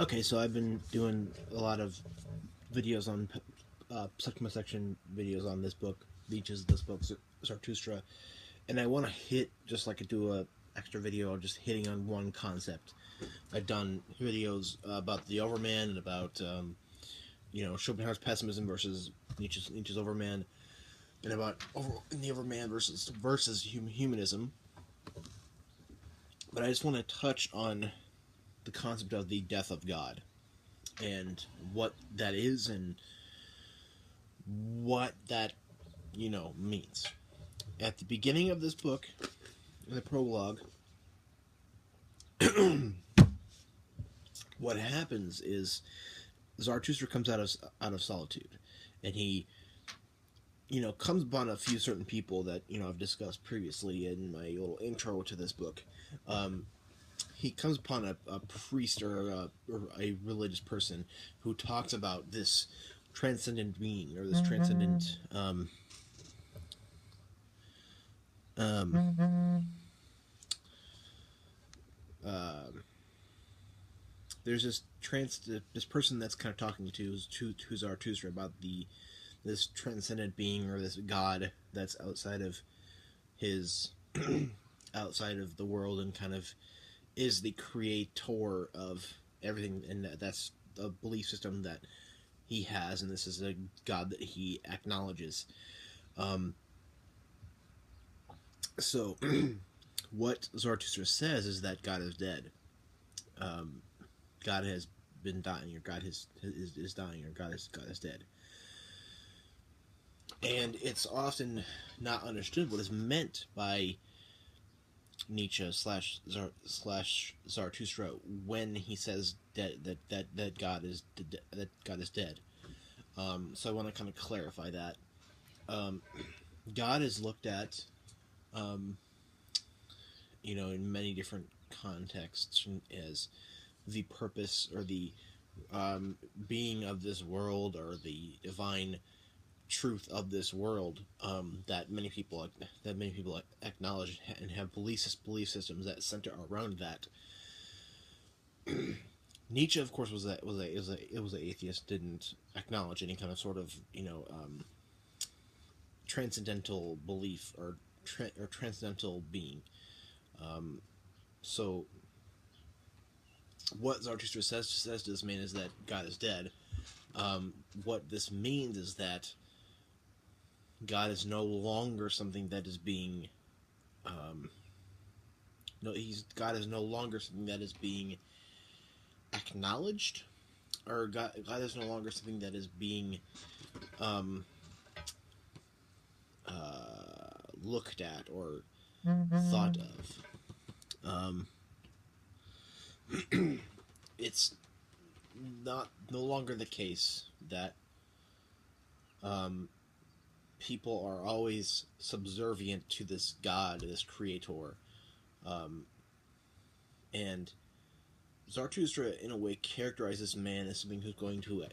Okay, so I've been doing a lot of videos on section by section videos on this book, this book, Zarathustra, and I want to hit just like I do a extra video just hitting on one concept. I've done videos about the Overman and about Schopenhauer's pessimism versus Nietzsche's Overman, and about the Overman versus humanism. But I just want to touch on the concept of the death of God and what that is and what that means. At the beginning of this book, in the prologue, what happens is Zarathustra comes out of solitude, and he comes upon a few certain people that I've discussed previously in my little intro to this book. He comes upon a priest or a religious person who talks about this transcendent being or this transcendent there's this person that's kind of talking to Zarathustra about this transcendent being or this God that's outside of his outside of the world and kind of is the creator of everything, and that's a belief system that he has, and this is a God that he acknowledges. So what Zarathustra says is that God is dead. God has been dying, or God is dying, or God is dead. And it's often not understood what is meant by Nietzsche slash Zarathustra when he says that God is dead. So I want to kind of clarify that. God is looked at, in many different contexts as the purpose or the being of this world or the divine truth of this world, that many people acknowledge and have belief systems that center around that. Nietzsche, of course, was an atheist, didn't acknowledge any kind of sort of transcendental belief or transcendental being. So what Zarathustra says to this man is that God is dead. What this means is that God is no longer something that is being God is no longer something that is being acknowledged, or God is no longer something that is being looked at or thought of. It's no longer the case that people are always subservient to this God, this creator, and Zarathustra, in a way, characterizes man as something who's going to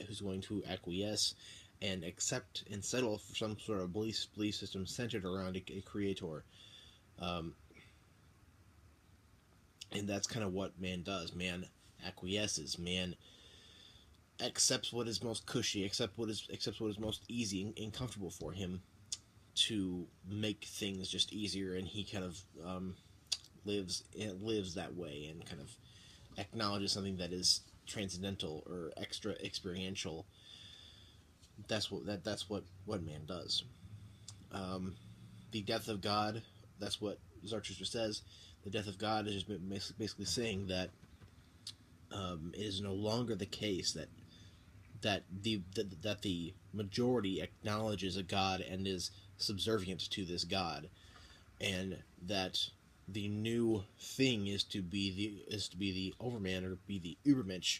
acquiesce and accept and settle for some sort of belief system centered around a creator, and that's kind of what man does. Man acquiesces. Man accepts what is most cushy, accepts what is most easy and comfortable for him, to make things just easier, and he kind of lives that way and kind of acknowledges something that is transcendental or extra experiential. That's what man does. The death of God. That's what Zarathustra says. The death of God is just basically saying that it is no longer the case that the majority acknowledges a God and is subservient to this God, and that the new thing is to be the Overman, or be the Übermensch.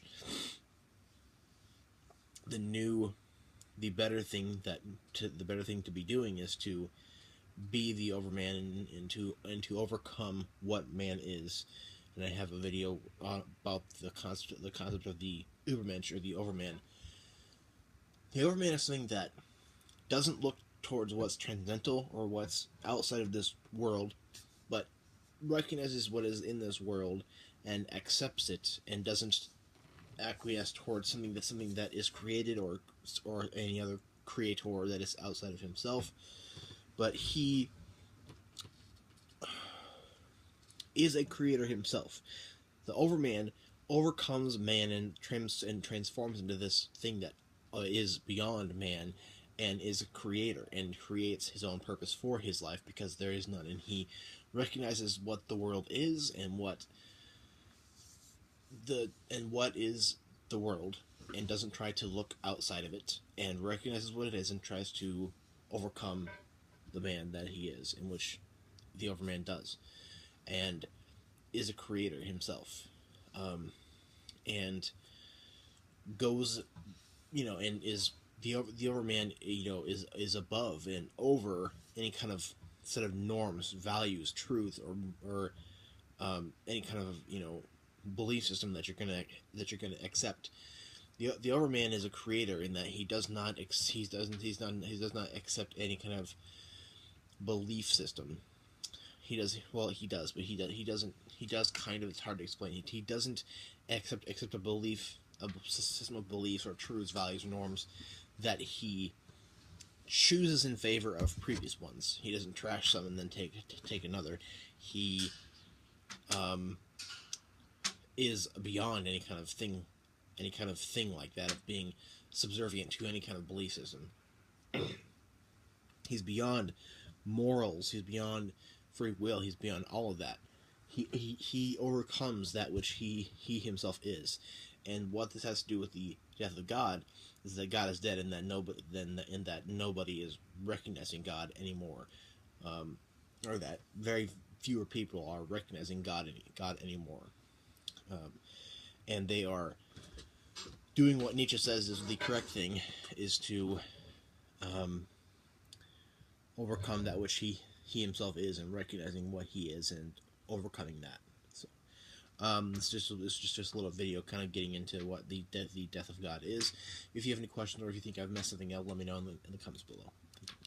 The better thing to be doing is to be the Overman and to overcome what man is. And I have a video about the concept of the Übermensch, or the Overman. The Overman is something that doesn't look towards what's transcendental or what's outside of this world, but recognizes what is in this world and accepts it, and doesn't acquiesce towards something that is created, or any other creator that is outside of himself, but he is a creator himself. The Overman overcomes man and transforms into this thing that is beyond man, and is a creator and creates his own purpose for his life, because there is none, and he recognizes what the world is, and what is the world, and doesn't try to look outside of it, and recognizes what it is and tries to overcome the man that he is, in which the Overman does, and is a creator himself, and goes, and is the Overman, is above and over any kind of set of norms, values, truth, or any kind of belief system that you're gonna accept. The Overman is a creator in that he does not accept any kind of belief system. He does kind of. It's hard to explain. He doesn't accept a system of beliefs or truths, values, or norms that he chooses in favor of previous ones. He doesn't trash some and then take another. He is beyond any kind of thing like that, of being subservient to any kind of belief system. He's beyond morals. He's beyond free will. He's beyond all of that. He overcomes that which he himself is. And what this has to do with the death of God is that God is dead, and that nobody is recognizing God anymore, or that very fewer people are recognizing God anymore, and they are doing what Nietzsche says is the correct thing, is to overcome that which he himself is, and recognizing what he is and overcoming that. So it's just a little video kind of getting into what the death of God is. If you have any questions, or if you think I've messed something up, let me know in the comments below. Thank you.